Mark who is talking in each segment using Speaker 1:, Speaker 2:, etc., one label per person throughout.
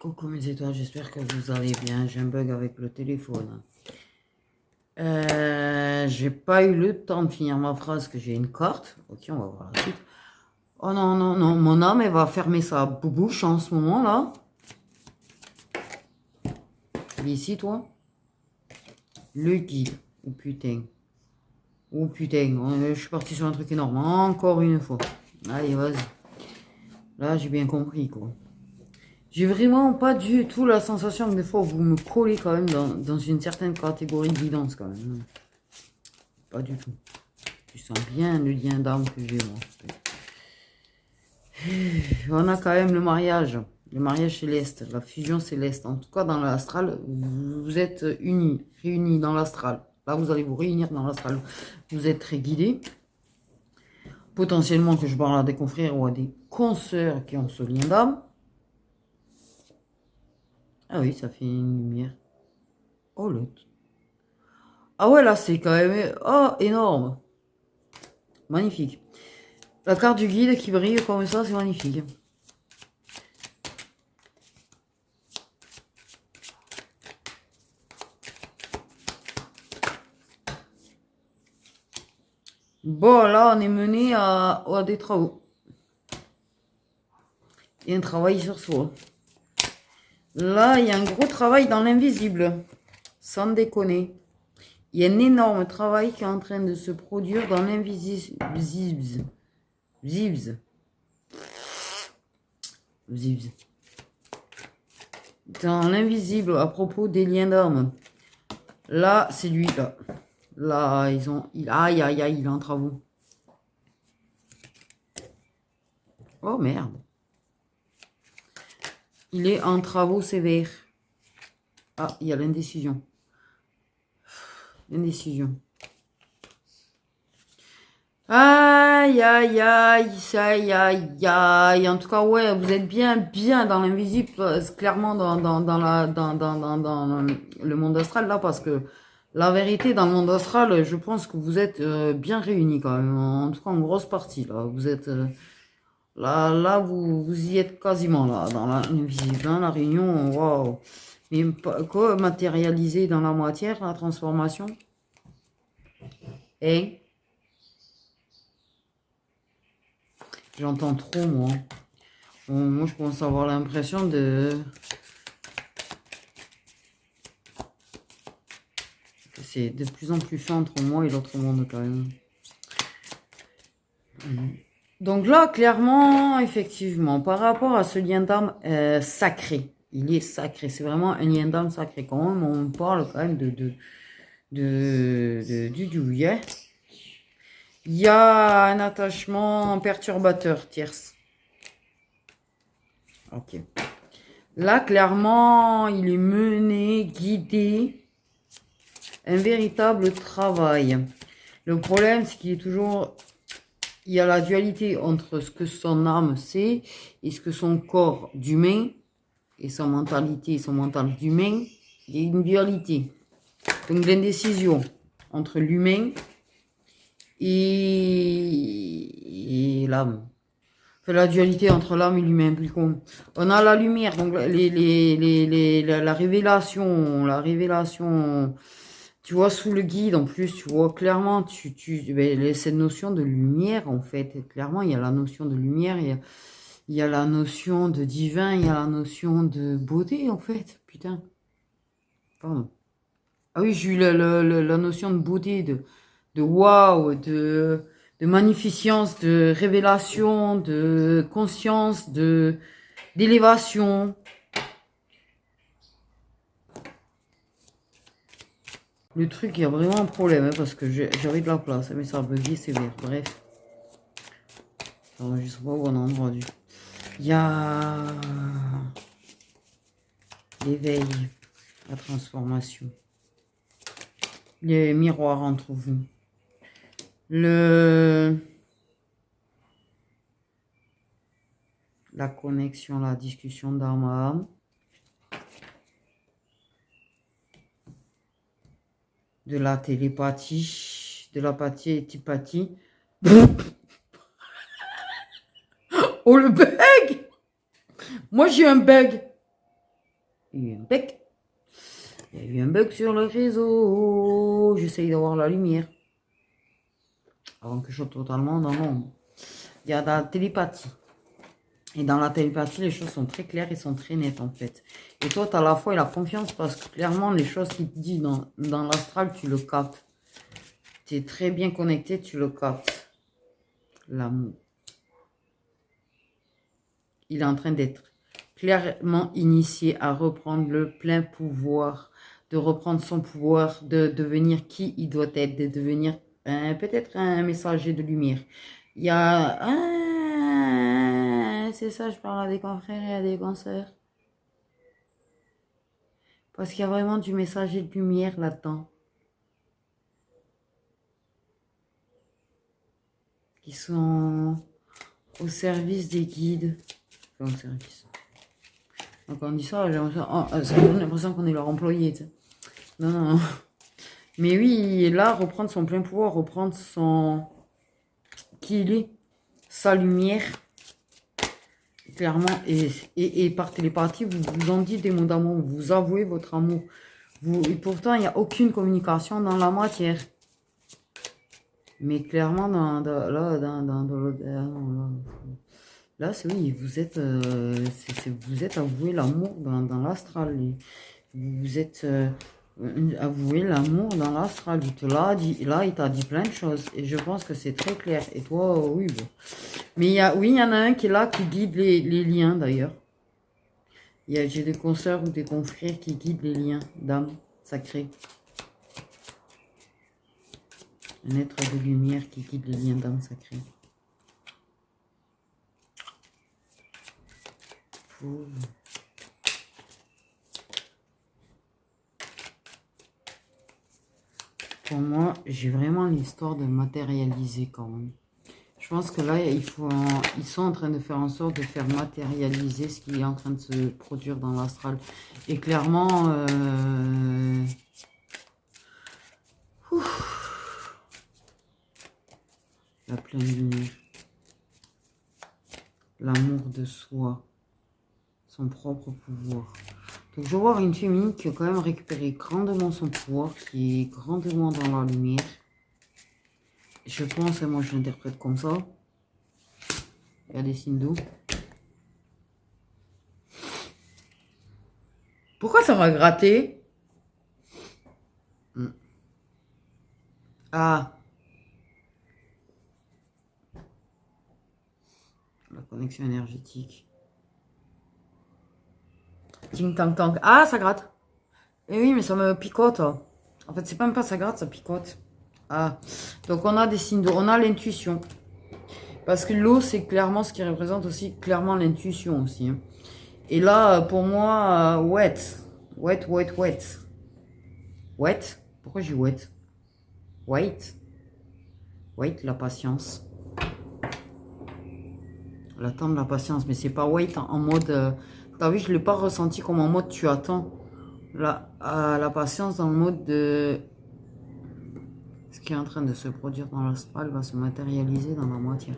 Speaker 1: Coucou mes étoiles, j'espère que vous allez bien. J'ai un bug avec le téléphone. J'ai pas eu le temps de finir ma phrase que j'ai une carte. Ok, on va voir la suite. Oh non, non, non, mon âme, elle va fermer sa bouche en ce moment là. Viens ici, toi. Le guide. Oh putain. Oh putain, je suis parti sur un truc énorme. Encore une fois. Allez, vas-y. Là, j'ai bien compris quoi. J'ai vraiment pas du tout la sensation que des fois vous me collez quand même dans une certaine catégorie de guidance quand même. Pas du tout. Je sens bien le lien d'âme que j'ai moi. On a quand même le mariage céleste, la fusion céleste. En tout cas dans l'astral, vous êtes unis, réunis dans l'astral. Là vous allez vous réunir dans l'astral. Vous êtes très guidés. Potentiellement que je parle à des confrères ou à des consoeurs qui ont ce lien d'âme. Ah oui, ça fait une lumière. Oh l'autre. Ah ouais, là, c'est quand même... Oh, énorme. Magnifique. La carte du guide qui brille comme ça, c'est magnifique. Bon, là, on est mené à des travaux. Il y a un travail sur soi. Là, il y a un gros travail dans l'invisible. Sans déconner. Il y a un énorme travail qui est en train de se produire dans l'invisible. Dans l'invisible à propos des liens d'âme. Là, c'est lui, là. Là, ils ont... Aïe, aïe, aïe, il est en travaux. Oh, merde. Il est en travaux sévères. Ah, il y a l'indécision. L'indécision. Aïe, aïe, aïe, aïe, aïe, aïe. En tout cas, ouais, vous êtes bien dans l'invisible, clairement dans le monde astral, là, parce que la vérité, dans le monde astral, je pense que vous êtes bien réunis, quand même. En tout cas, en grosse partie, là. Vous êtes... là, vous y êtes quasiment, là, dans l'invisible, dans la réunion, waouh. Mais quoi, matérialisé dans la matière, la transformation? Et... J'entends trop, moi. Moi, je commence à avoir l'impression de... que c'est de plus en plus fait entre moi et l'autre monde, quand même. Donc là, clairement, effectivement, par rapport à ce lien d'âme sacré, il est sacré. C'est vraiment un lien d'âme sacré. Quand même, on parle quand même du douillet. Il y a un attachement perturbateur, tierce. Ok. Là, clairement, il est mené, guidé, un véritable travail. Le problème, c'est qu'il est toujours... Il y a la dualité entre ce que son âme sait et ce que son corps d'humain et sa mentalité et son mental d'humain. Il y a une dualité. Donc, l'indécision entre l'humain et l'âme. Enfin, la dualité entre l'âme et l'humain. On a la lumière, donc la révélation, tu vois, sous le guide, en plus, tu vois, clairement, cette notion de lumière, en fait, clairement, il y a la notion de lumière, il y a la notion de divin, il y a la notion de beauté, en fait, putain. Pardon. Ah oui, j'ai eu la notion de beauté, de waouh, de magnificence, de révélation, de conscience, d'élévation. Le truc, il y a vraiment un problème, hein, parce que j'avais de la place, mais ça a bugué sévère. Bref. Alors, je sais pas où on en est rendu. Il y a l'éveil, la transformation. Les miroirs entre vous. La connexion, la discussion d'âme à âme. De la télépathie, de l'apathie. Oh, le bug! Moi, j'ai un bug. Il y a eu un bug. Il y a eu un bug sur le réseau. J'essaye d'avoir la lumière. Avant que je sois totalement dans l'ombre. Il y a de la télépathie. Et dans la télépathie, les choses sont très claires et sont très nettes, en fait. Et toi, tu as la foi et la confiance parce que clairement, les choses qu'il te dit dans l'astral, tu le captes. Tu es très bien connecté, tu le captes. L'amour. Il est en train d'être clairement initié à reprendre le plein pouvoir, de reprendre son pouvoir, de devenir qui il doit être, de devenir peut-être un messager de lumière. Il y a c'est ça, je parle à des confrères et à des consoeurs. Parce qu'il y a vraiment du messager de lumière là-dedans. Qui sont au service des guides. Enfin, au service. Donc on dit ça, j'ai l'impression qu'on est leur employé. Tu sais. Non, non. Mais oui, là, reprendre son plein pouvoir, reprendre son... qui il est, sa lumière, clairement, et par télépathie, vous vous en dites des mots d'amour, vous avouez votre amour. Et pourtant, il n'y a aucune communication dans la matière. Mais clairement, là, c'est oui, vous êtes avoué l'amour dans l'astral. Vous êtes avoué l'amour dans l'astral. Il te l'a dit, là, il t'a dit plein de choses. Et je pense que c'est très clair. Et toi, oui, bon. Mais il y en a un qui est là, qui guide les liens, d'ailleurs. J'ai des consoeurs ou des confrères qui guident les liens d'âme sacrée. Un être de lumière qui guide les liens d'âme sacrée. Pour moi, j'ai vraiment l'histoire de matérialiser quand même. Je pense que là, ils sont en train de faire en sorte de faire matérialiser ce qui est en train de se produire dans l'astral. Et clairement, la pleine lumière, l'amour de soi, son propre pouvoir. Donc je vais voir une féminine qui a quand même récupéré grandement son pouvoir, qui est grandement dans la lumière. Je pense, et moi je l'interprète comme ça. Il y a des signes d'eau. Pourquoi ça m'a gratté? Ah. La connexion énergétique. Ting tang tang. Ah, ça gratte. Eh oui, mais ça me picote. En fait, c'est pas même pas ça gratte, ça picote. Ah. Donc on a des signes d'eau. On a l'intuition. Parce que l'eau, c'est clairement ce qui représente aussi clairement l'intuition aussi. Hein. Et là, pour moi, wet. Wet, wet, wet. Wet. Pourquoi j'ai wet? Wait. Wait, la patience. L'attente de la patience. Mais c'est pas wait en mode... T'as vu, je ne l'ai pas ressenti comme en mode tu attends. La patience dans le mode de... Ce qui est en train de se produire dans l'astral va se matérialiser dans la matière.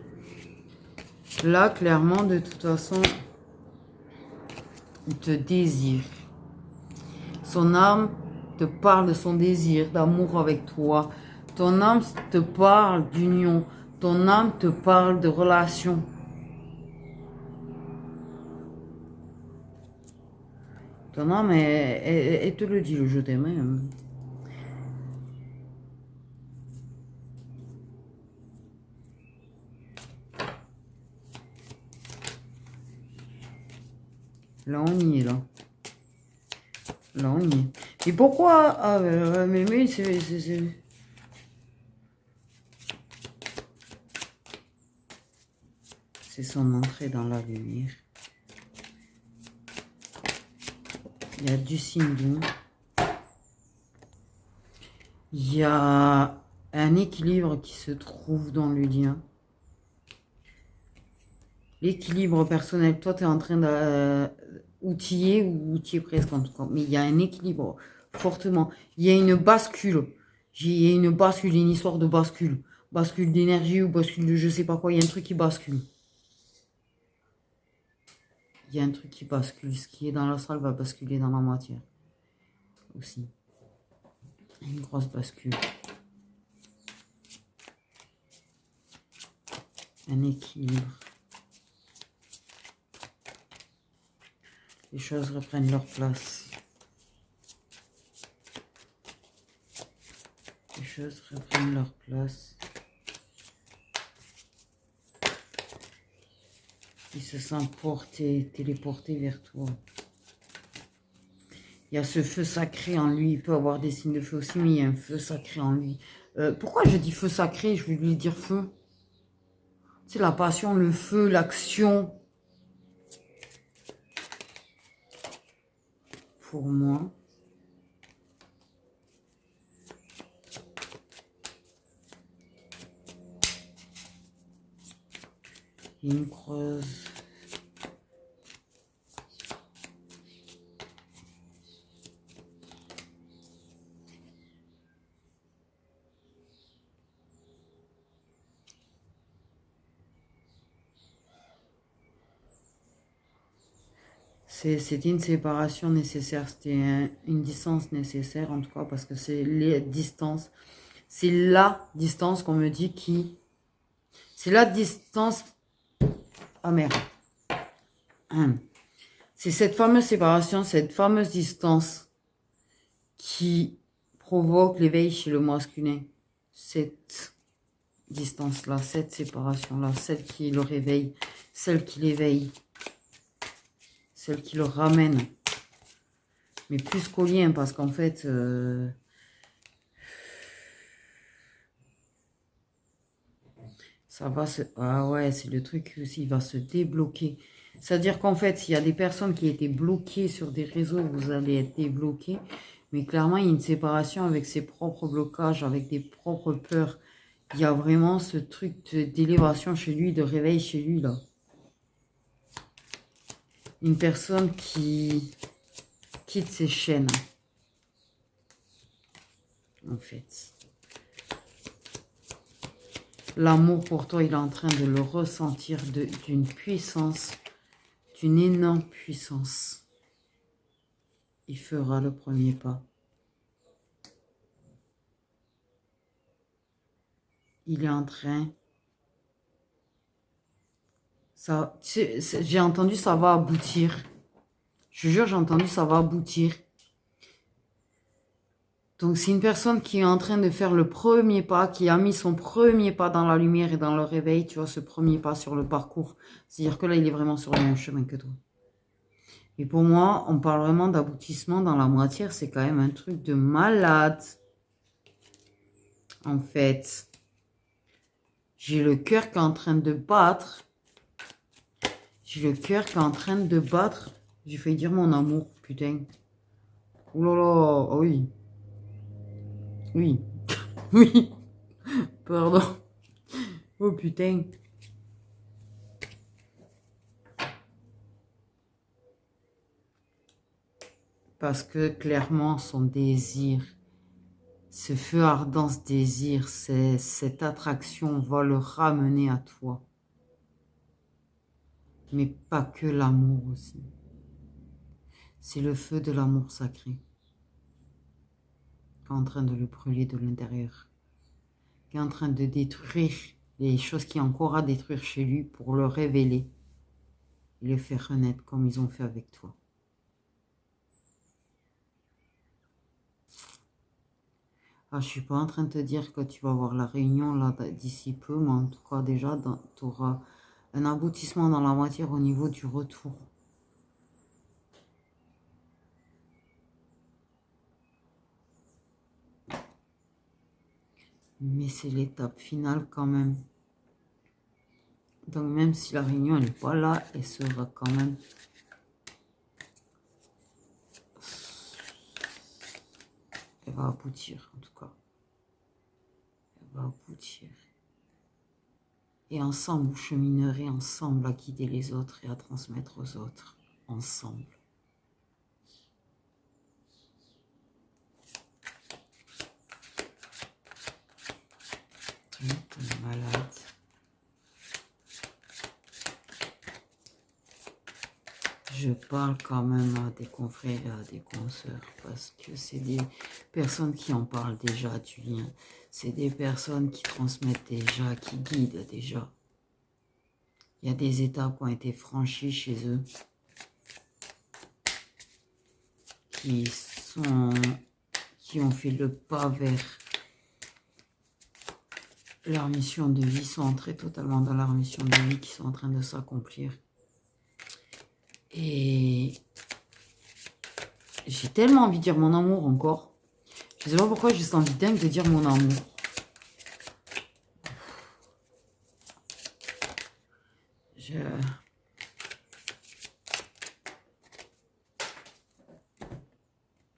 Speaker 1: Là, clairement, de toute façon, il te désire. Son âme te parle de son désir d'amour avec toi. Ton âme te parle d'union. Ton âme te parle de relation. Ton âme, elle te le dit, le je t'aime. Hein. Là, on y est, là. Là, on y est. Et pourquoi... Ah, mais c'est... C'est son entrée dans la lumière. Il y a du signe d'eau. Il y a un équilibre qui se trouve dans le lien. L'équilibre personnel, toi, tu es en train d'outiller ou outiller presque en tout cas. Mais il y a un équilibre fortement. Il y a une bascule. Il y a une bascule, une histoire de bascule. Bascule d'énergie ou bascule de je sais pas quoi. Il y a un truc qui bascule. Il y a un truc qui bascule. Ce qui est dans l'astral va basculer dans la matière. Aussi. Une grosse bascule. Un équilibre. Les choses reprennent leur place. Les choses reprennent leur place. Il se sent porté, téléporté vers toi. Il y a ce feu sacré en lui. Il peut avoir des signes de feu aussi, mais il y a un feu sacré en lui. Pourquoi je dis feu sacré? Je voulais dire feu. C'est la passion, le feu, l'action. Pour moi. Une creuse. C'était une séparation nécessaire, c'était une distance nécessaire en tout cas, parce que c'est les distances. C'est la distance qu'on me dit qui... C'est la distance... Ah merde. C'est cette fameuse séparation, cette fameuse distance qui provoque l'éveil chez le masculin. Cette distance-là, cette séparation-là, celle qui le réveille, celle qui l'éveille, celle qui le ramène. Mais plus qu'au lien, parce qu'en fait... ça va se... Ah ouais, c'est le truc aussi, il va se débloquer. C'est-à-dire qu'en fait, s'il y a des personnes qui étaient bloquées sur des réseaux, vous allez être débloqués. Mais clairement, il y a une séparation avec ses propres blocages, avec des propres peurs. Il y a vraiment ce truc d'élévation chez lui, de réveil chez lui, là. Une personne qui quitte ses chaînes. En fait. L'amour pour toi, il est en train de le ressentir d'une puissance, d'une énorme puissance. Il fera le premier pas. Il est en train... Ça, j'ai entendu ça va aboutir. Je jure, j'ai entendu ça va aboutir. Donc, c'est une personne qui est en train de faire le premier pas, qui a mis son premier pas dans la lumière et dans le réveil, tu vois, ce premier pas sur le parcours. C'est-à-dire que là, il est vraiment sur le même chemin que toi. Et pour moi, on parle vraiment d'aboutissement dans la matière, c'est quand même un truc de malade. En fait, j'ai le cœur qui est en train de battre. J'ai le cœur qui est en train de battre. J'ai failli dire mon amour, putain. Oh là là, oh oui. Oui. Oui. Pardon. Oh putain. Parce que clairement, son désir, ce feu ardent, ce désir, cette attraction va le ramener à toi. Mais pas que l'amour aussi. C'est le feu de l'amour sacré qui est en train de le brûler de l'intérieur. Qui est en train de détruire les choses qu'il y a encore à détruire chez lui pour le révéler. Et le faire renaître comme ils ont fait avec toi. Ah, je suis pas en train de te dire que tu vas avoir la réunion là d'ici peu, mais en tout cas déjà tu auras un aboutissement dans la matière au niveau du retour. Mais c'est l'étape finale quand même. Donc même si la réunion elle n'est pas là, elle sera quand même... Elle va aboutir en tout cas. Elle va aboutir. Et ensemble, vous cheminerez ensemble à guider les autres et à transmettre aux autres. Ensemble. Truc de malade. je parle quand même à des confrères et à des consoeurs parce que c'est des personnes qui en parlent déjà du lien. C'est des personnes qui transmettent déjà, qui guident déjà. Il y a des étapes qui ont été franchies chez eux, qui ont fait le pas vers leur mission de vie, sont entrés totalement dans leur mission de vie, qui sont en train de s'accomplir. Et j'ai tellement envie de dire mon amour encore. Je ne sais pas pourquoi j'ai cette envie dingue de dire mon amour.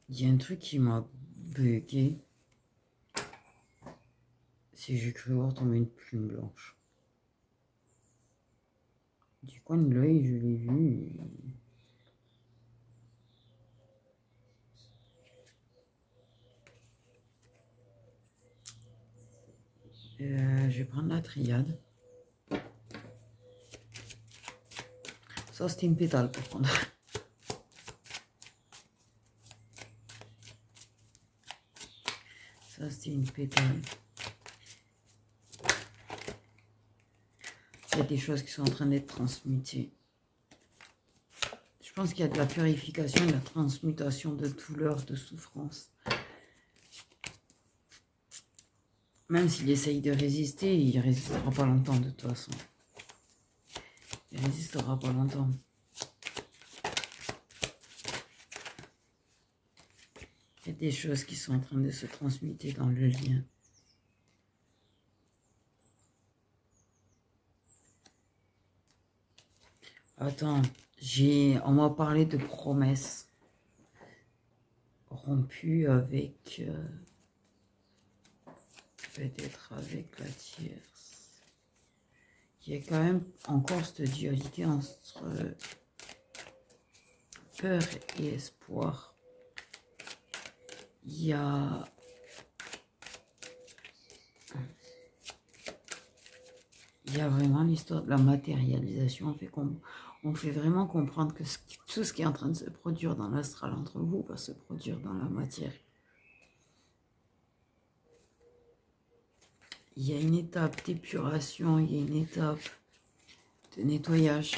Speaker 1: Il y a un truc qui m'a bugué. C'est que j'ai cru voir tomber une plume blanche. Du coin de l'œil, je l'ai vu. Je vais prendre la triade. Ça, c'était une pétale pour prendre. Ça, c'était une pétale. Il y a des choses qui sont en train d'être transmutées. Je pense qu'il y a de la purification et de la transmutation de douleur, de souffrance. Même s'il essaye de résister, il ne résistera pas longtemps de toute façon. Il ne résistera pas longtemps. Il y a des choses qui sont en train de se transmuter dans le lien. Attends, on m'a parlé de promesses rompues avec... peut-être avec la tierce. Il y a quand même encore cette dualité entre peur et espoir. Il y a... vraiment l'histoire de la matérialisation. On fait vraiment comprendre que tout ce qui est en train de se produire dans l'astral entre vous va se produire dans la matière. Il y a une étape d'épuration, il y a une étape de nettoyage.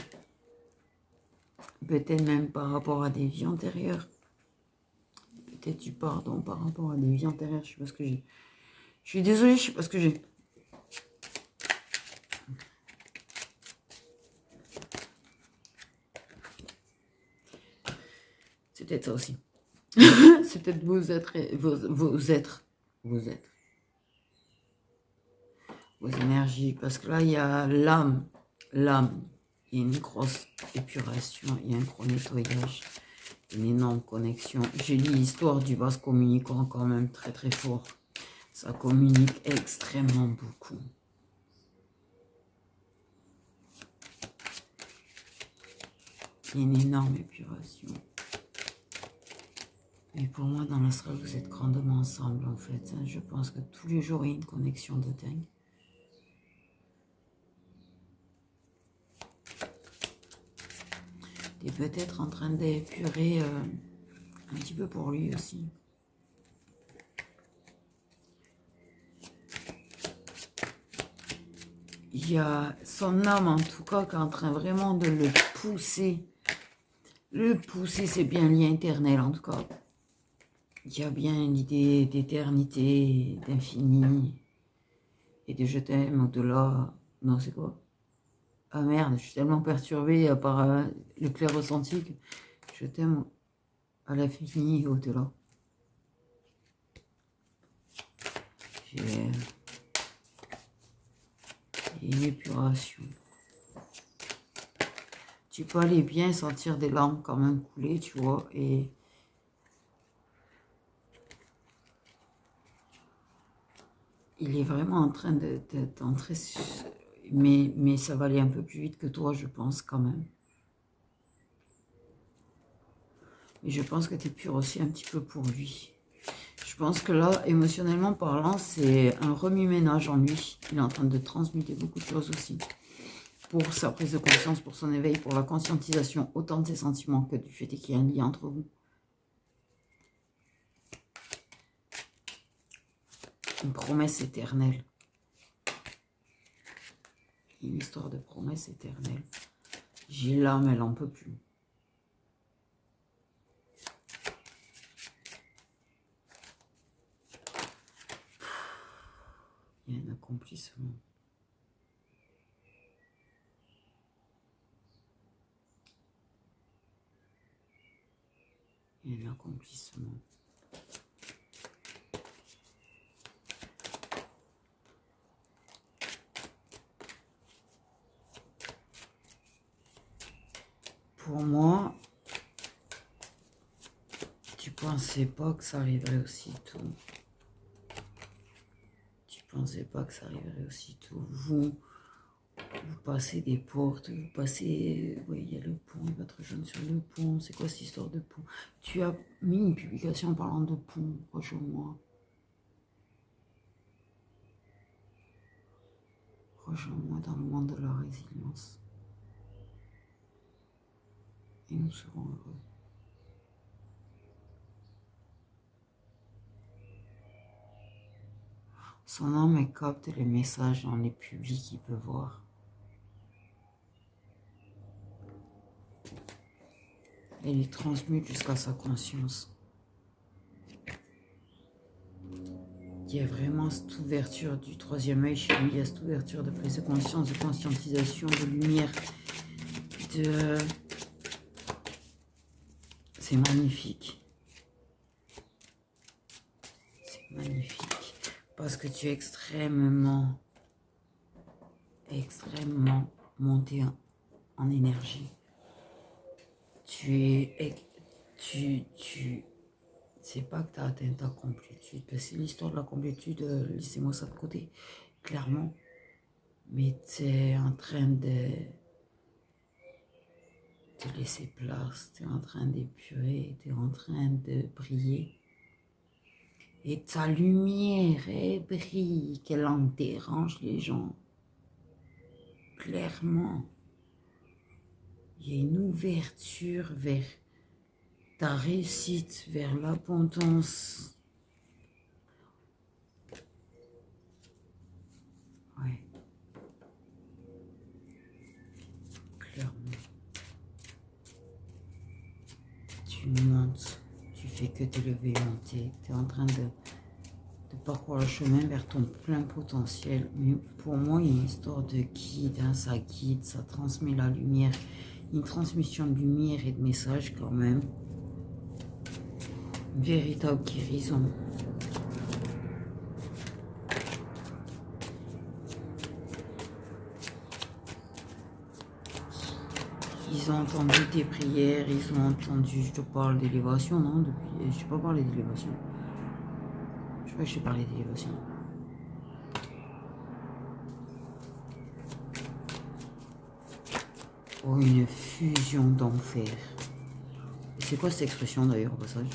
Speaker 1: Peut-être même par rapport à des vies antérieures. Peut-être du pardon par rapport à des vies antérieures. Je sais pas ce que j'ai. Je suis désolée, je sais pas ce que j'ai. C'est peut-être ça aussi. C'est peut-être vos énergies. Parce que là, il y a l'âme. L'âme. Il y a une grosse épuration. Il y a un gros nettoyage. Une énorme connexion. J'ai lu l'histoire du vase communicant quand même très très fort. Ça communique extrêmement beaucoup. Il y a une énorme épuration. Mais pour moi, dans l'astral, vous êtes grandement ensemble, en fait. Je pense que tous les jours, il y a une connexion de dingue. Et peut-être en train d'épurer un petit peu pour lui aussi. Il y a son âme, en tout cas, qui est en train vraiment de le pousser. Le pousser, c'est bien lien éternel, en tout cas. Il y a bien l'idée d'éternité, d'infini, et de je t'aime au-delà. Non, c'est quoi? Ah merde, je suis tellement perturbée par le clair ressenti que je t'aime à l'infini et au-delà. J'ai une épuration. Tu peux aller bien sentir des larmes quand même couler, tu vois, et il est vraiment en train d'entrer, mais ça va aller un peu plus vite que toi, je pense, quand même. Et je pense que tu es pure aussi un petit peu pour lui. Je pense que là, émotionnellement parlant, c'est un remue-ménage en lui. Il est en train de transmuter beaucoup de choses aussi. pour sa prise de conscience, pour son éveil, pour la conscientisation, autant de ses sentiments que du fait qu'il y a un lien entre vous. Une promesse éternelle. Une histoire de promesse éternelle. J'ai l'âme, elle n'en peut plus. Il y a un accomplissement. Il y a un accomplissement. Pour moi, tu pensais pas que ça arriverait aussitôt. Tu pensais pas que ça arriverait aussitôt. Vous passez des portes, vous passez... Oui, il y a le pont, il va te rejoindre sur le pont. C'est quoi cette histoire de pont? Tu as mis une publication en parlant de pont, rejoins-moi. Rejoins-moi dans le monde de la résilience. Et nous serons heureux. Son âme capte les messages dans les publics qu'il peut voir. Elle les transmute jusqu'à sa conscience. Il y a vraiment cette ouverture du troisième œil chez lui, il y a cette ouverture de prise de conscience, de conscientisation, de lumière, de... C'est magnifique. C'est magnifique. Parce que tu es extrêmement monté en énergie. C'est pas que tu as atteint ta complétude. C'est l'histoire de la complétude, laissez-moi ça de côté, clairement. Mais tu es en train de te laisser place, tu es en train d'épurer, tu es en train de briller. Et ta lumière, elle brille, qu'elle en dérange les gens. Clairement, il y a une ouverture vers ta réussite, vers l'abondance. Ouais. Clairement. Tu montes, tu fais que t'élever et monter. Tu es en train de parcourir le chemin vers ton plein potentiel. Mais pour moi, il y a une histoire de guide, hein, ça guide, ça transmet la lumière. Une transmission de lumière et de messages quand même. Une véritable guérison. Ils ont entendu tes prières, ils ont entendu, je te parle d'élévation, non? Depuis, je n'ai pas parlé d'élévation. Je crois que je t'ai parlé d'élévation. Oh, une fusion d'enfer. C'est quoi cette expression d'ailleurs au passage?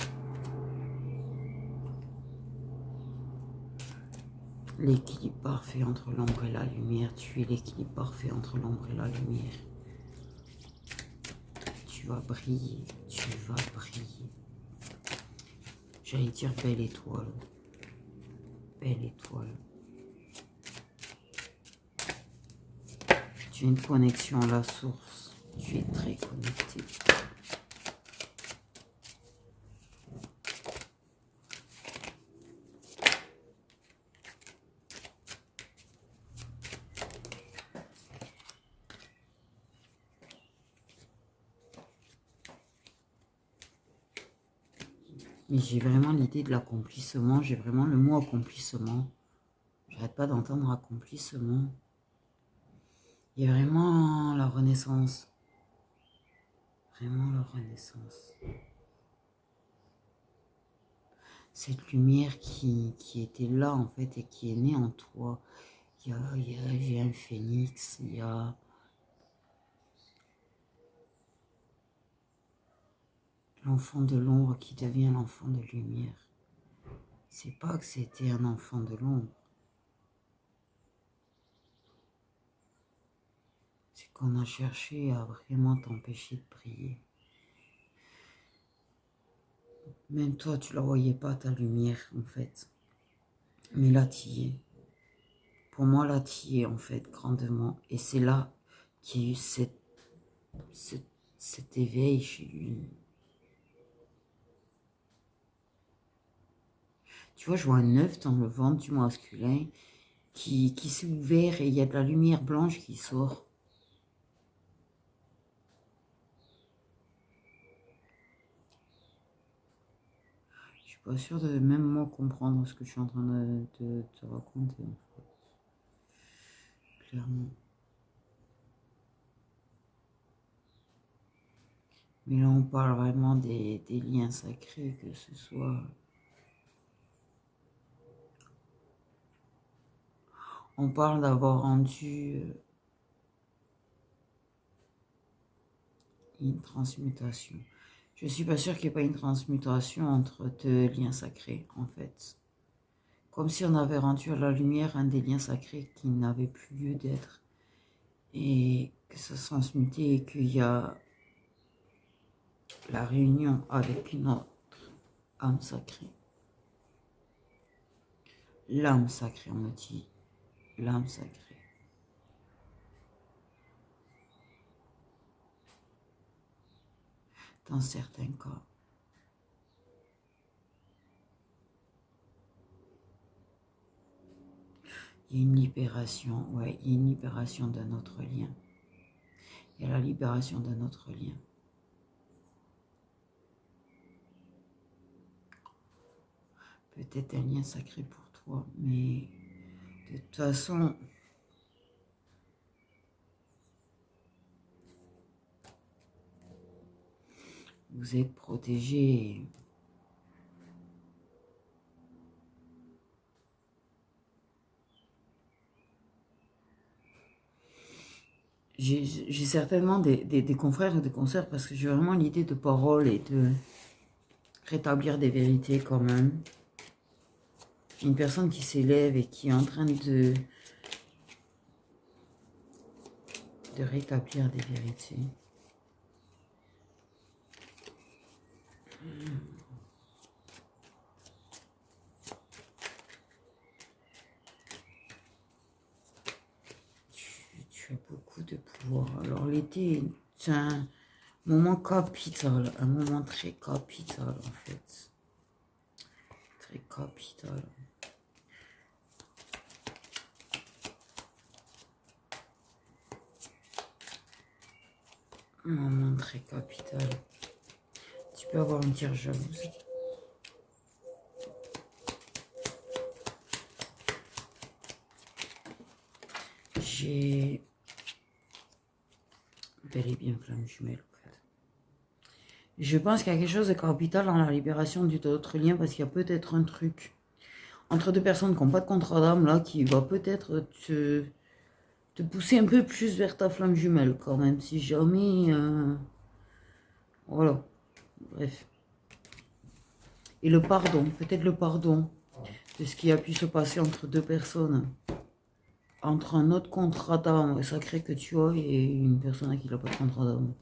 Speaker 1: L'équilibre parfait entre l'ombre et la lumière. Tu es l'équilibre parfait entre l'ombre et la lumière. Tu vas briller, tu vas briller. J'allais dire belle étoile. Belle étoile. Tu as une connexion à la source. Tu es très connecté. Mais j'ai vraiment l'idée de l'accomplissement. J'ai vraiment le mot accomplissement. J'arrête pas d'entendre accomplissement. Il y a vraiment la renaissance. Vraiment la renaissance. Cette lumière qui était là en fait et qui est née en toi. Il y a un phénix, il y a... L'enfant de l'ombre qui devient l'enfant de lumière. C'est pas que c'était un enfant de l'ombre. C'est qu'on a cherché à vraiment t'empêcher de briller. Même toi, tu la voyais pas, ta lumière, en fait. Mais là, tu y es. Pour moi, là, tu y es, en fait, grandement. Et c'est là qu'il y a eu cet éveil chez lui. Tu vois, je vois un œuf dans le ventre du masculin qui s'est ouvert et il y a de la lumière blanche qui sort. Je suis pas sûre de même moi comprendre ce que je suis en train de te raconter, en fait. Clairement. Mais là, on parle vraiment des liens sacrés, que ce soit... On parle d'avoir rendu une transmutation. Je suis pas sûre qu'il n'y ait pas une transmutation entre deux liens sacrés, en fait. Comme si on avait rendu à la lumière un des liens sacrés qui n'avait plus lieu d'être. Et que ça se transmutait et qu'il y a la réunion avec une autre âme sacrée. L'âme sacrée, on me dit. L'âme sacrée. Dans certains cas. Il y a une libération, ouais, il y a une libération d'un autre lien. Il y a la libération d'un autre lien. Peut-être un lien sacré pour toi, mais de toute façon, vous êtes protégé. J'ai certainement des confrères et des consoeurs parce que j'ai vraiment l'idée de parole et de rétablir des vérités quand même. Une personne qui s'élève et qui est en train de rétablir des vérités. Tu as beaucoup de pouvoir. Alors l'été, c'est un moment capital, un moment très capital en fait. Très capital. Un moment très capital. Tu peux avoir une tire jalouse. J'ai bel et bien flamme jumelle. Je pense qu'il y a quelque chose de capital dans la libération d'autres liens parce qu'il y a peut-être un truc entre deux personnes qui n'ont pas de contrat d'âme là qui va peut-être te pousser un peu plus vers ta flamme jumelle quand même si jamais voilà, bref. Et le pardon, peut-être le pardon de ce qui a pu se passer entre deux personnes, entre un autre contrat d'âme sacré que tu as et une personne à qui il n'a pas de contrat d'âme.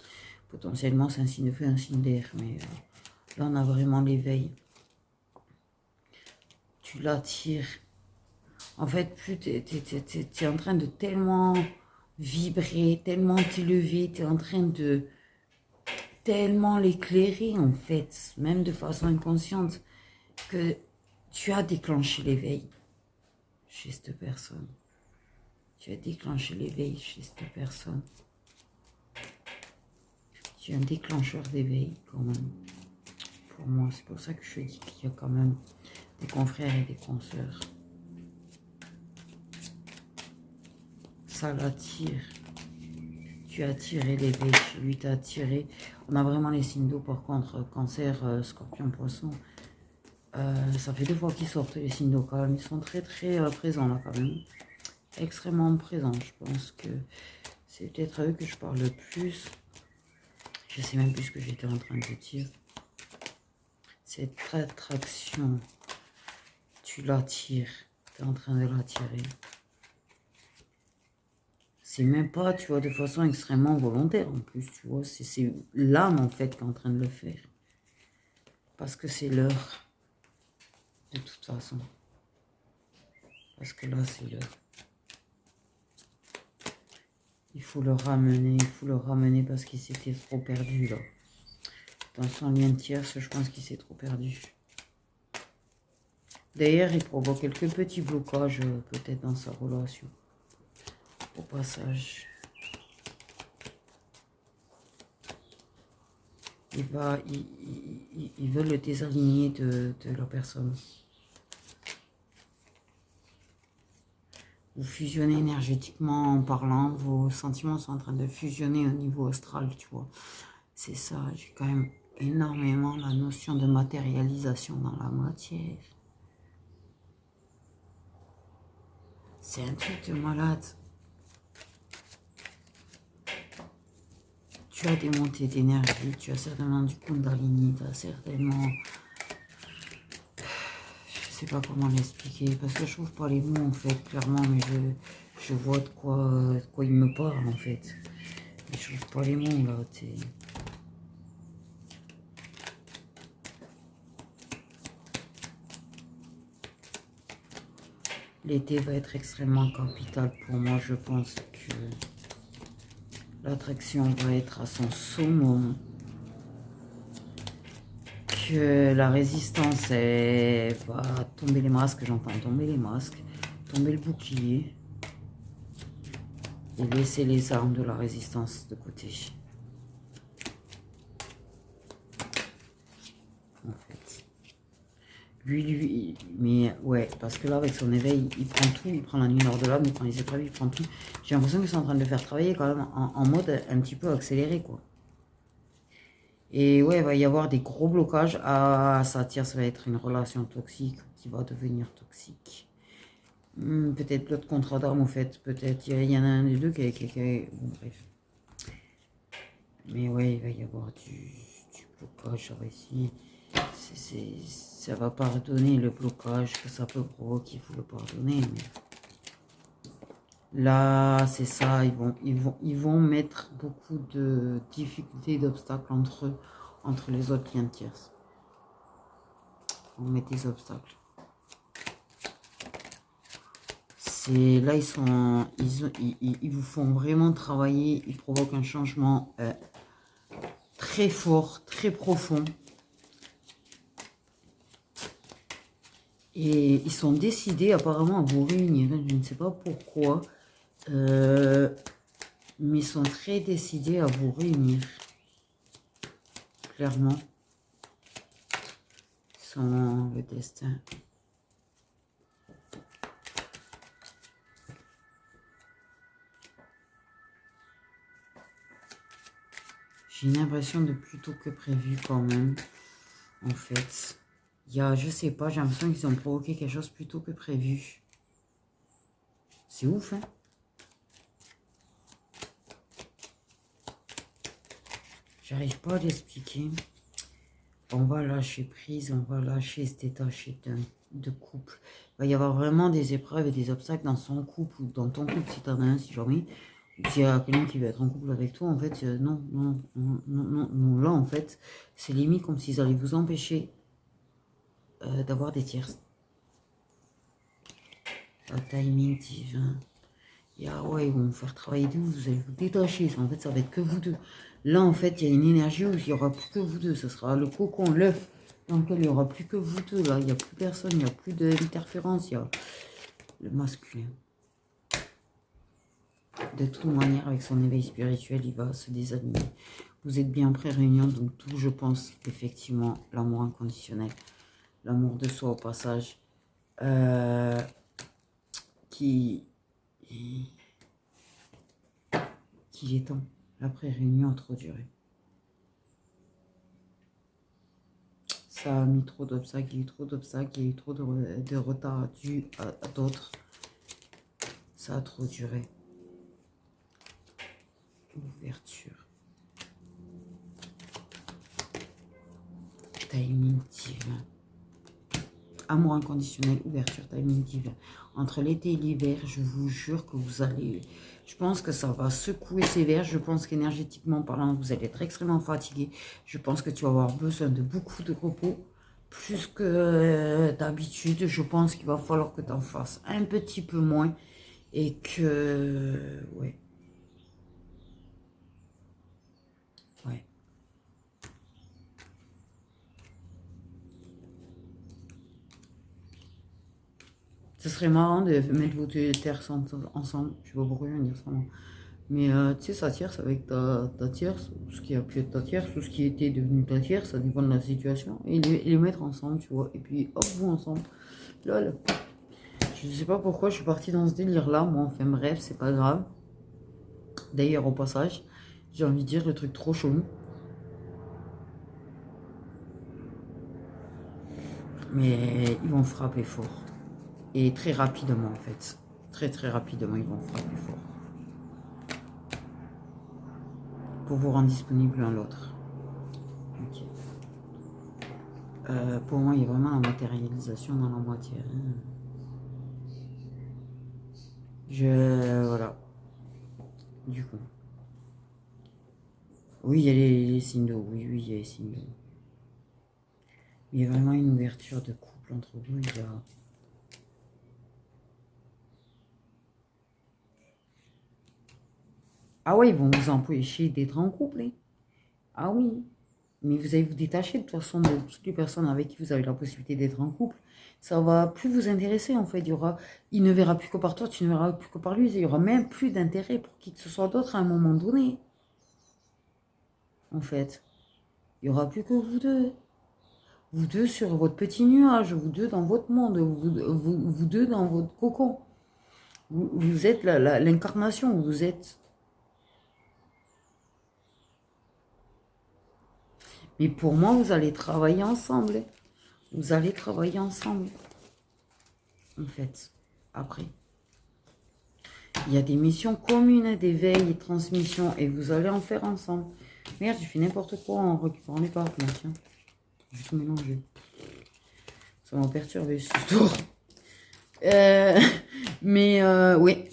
Speaker 1: Potentiellement c'est un signe de feu, un signe d'air, mais là on a vraiment l'éveil. Tu l'attires. En fait, plus tu es en train de tellement vibrer, tellement t'élever, tu es en train de tellement l'éclairer, en fait, même de façon inconsciente, que tu as déclenché l'éveil chez cette personne. Tu as déclenché l'éveil chez cette personne. Tu es un déclencheur d'éveil, quand même. Pour moi, c'est pour ça que je dis qu'il y a quand même des confrères et des consoeurs. Ça l'attire. Tu as attiré l'éveil chez lui, tu as attiré. On a vraiment les signes d'eau, par contre, cancer, scorpion, poisson. Ça fait 2 fois qu'ils sortent les signes d'eau quand même. Ils sont très très présents là quand même. Extrêmement présents. Je pense que c'est peut-être à eux que je parle le plus. Je sais même plus ce que j'étais en train de dire. Cette attraction, tu l'attires. Tu es en train de l'attirer. c'est même pas, tu vois, de façon extrêmement volontaire en plus, tu vois. C'est l'âme, en fait, qui est en train de le faire. Parce que c'est l'heure, de toute façon. Parce que là, c'est l'heure. Il faut le ramener parce qu'il s'était trop perdu, là. Dans son lien de tierce, je pense qu'il s'est trop perdu. D'ailleurs, il provoque quelques petits blocages, peut-être, dans sa relation. Au passage. Ils veulent le désaligner de la personne. Vous fusionnez énergétiquement en parlant, vos sentiments sont en train de fusionner au niveau astral, tu vois. C'est ça, j'ai quand même énormément la notion de matérialisation dans la matière. C'est un truc de malade. Tu as des montées d'énergie, tu as certainement du Kundalini, tu as certainement... Je sais pas comment l'expliquer, parce que je trouve pas les mots en fait, clairement, mais je vois de quoi il me parle en fait. Mais je trouve pas les mots là, tu sais. L'été va être extrêmement capital pour moi, je pense que l'attraction va être à son summum. Que la résistance va tomber les masques, j'entends tomber les masques, tomber le bouclier. Et laisser les armes de la résistance de côté. En fait. Mais ouais, parce que là, avec son éveil, il prend tout, il prend la nuit nord de l'âme, il prend les épreuves, il prend tout. J'ai l'impression qu'ils sont en train de le faire travailler quand même en mode un petit peu accéléré, quoi. Et ouais, il va y avoir des gros blocages. Ah, ça tire, ça va être une relation toxique qui va devenir toxique. Peut-être l'autre contrat d'armes, en fait. Peut-être, il y en a un des deux qui est... Bon, bref. Mais ouais, il va y avoir du blocage, ça va ici. Ça va pardonner le blocage que ça peut provoquer, il faut le pardonner. Mais là, c'est ça, ils vont mettre beaucoup de difficultés, d'obstacles entre les autres liens de tierces. Ils vont mettre des obstacles. Là, ils vous font vraiment travailler, ils provoquent un changement très fort, très profond. Et ils sont décidés apparemment à vous réunir. Je ne sais pas pourquoi. Mais ils sont très décidés à vous réunir. Clairement. Sans le destin. J'ai une impression de plutôt que prévu quand même. En fait. Il y a, je sais pas, j'ai l'impression qu'ils ont provoqué quelque chose plutôt que prévu. C'est ouf, hein? J'arrive pas à l'expliquer. On va lâcher prise, on va lâcher cet état de couple. Il va y avoir vraiment des épreuves et des obstacles dans son couple ou dans ton couple si t'en as un, si jamais. S'il y a quelqu'un qui veut être en couple avec toi, en fait, non, là, en fait, c'est limite comme s'ils allaient vous empêcher d'avoir des tierces. Un timing divin. Ouais, ils vont vous faire travailler de vous allez vous détacher. En fait, ça va être que vous deux. Là, en fait, il y a une énergie où il n'y aura plus que vous deux. Ce sera le cocon, l'œuf, dans lequel il n'y aura plus que vous deux. Là, il n'y a plus personne, il n'y a plus d'interférence. Il y a le masculin. De toute manière, avec son éveil spirituel, il va se désaligner. Vous êtes bien pré-réunion, donc tout, je pense, effectivement, l'amour inconditionnel. L'amour de soi, au passage. Qu'il est temps. La pré-réunion a trop duré. Ça a mis trop d'obstacles, il y a eu trop d'obstacles, il y a eu trop de retard dû à d'autres. Ça a trop duré. Ouverture. Timing divin. Amour inconditionnel, ouverture, timing divin. Entre l'été et l'hiver, je vous jure que vous allez... Je pense que ça va secouer sévère. Je pense qu'énergétiquement parlant, vous allez être extrêmement fatigué. Je pense que tu vas avoir besoin de beaucoup de repos. Plus que d'habitude. Je pense qu'il va falloir que tu en fasses un petit peu moins. Et que... Ouais. Ouais. Ce serait marrant de mettre vos deux terres ensemble. Je sais pas pourquoi je viens de dire ça. Mais tu sais, ça tierce avec ta tierce, ce qui a pu être ta tierce, ou ce qui était devenu ta tierce, ça dépend de la situation. Et les mettre ensemble, tu vois. Et puis hop, vous ensemble. Lol. Je sais pas pourquoi je suis partie dans ce délire-là. Moi, enfin bref, c'est pas grave. D'ailleurs, au passage, j'ai envie de dire le truc trop chelou. Mais ils vont frapper fort. Et très rapidement, en fait. Très très rapidement, ils vont frapper fort. Pour vous rendre disponible l'un l'autre. Ok. Pour moi, il y a vraiment la matérialisation dans la moitié. Voilà. Du coup. Oui, il y a les signes d'eau. Oui, il y a les signes d'eau. Il y a vraiment une ouverture de couple entre vous. Il y a... Ah ouais, ils vont vous empêcher d'être en couple. Hein. Ah oui. Mais vous allez vous détacher de toute façon de toutes les personnes avec qui vous avez la possibilité d'être en couple. Ça va plus vous intéresser en fait. Il ne verra plus que par toi, tu ne verras plus que par lui. Il n'y aura même plus d'intérêt pour qui que ce soit d'autre à un moment donné. En fait. Il n'y aura plus que vous deux. Vous deux sur votre petit nuage, vous deux dans votre monde, vous deux dans votre cocon. Vous êtes l'incarnation, vous êtes... Mais pour moi, vous allez travailler ensemble. Vous allez travailler ensemble. En fait, après. Il y a des missions communes, d'éveil et transmission, et vous allez en faire ensemble. Merde, j'ai fait n'importe quoi en récupérant les cartes, tiens. J'ai tout mélangé. Ça m'a perturbé, ce tour. Mais, oui.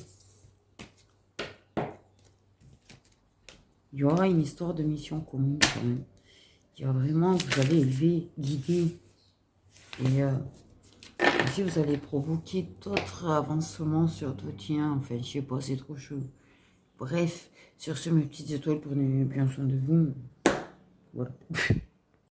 Speaker 1: Il y aura une histoire de mission commune, quand même. Il y a vraiment, vous allez élever, guider. Et aussi, vous allez provoquer d'autres avancements sur d'autres tiens. Enfin, je sais pas, c'est trop chaud. Bref, sur ce, mes petites étoiles, prenez bien soin de vous. Voilà.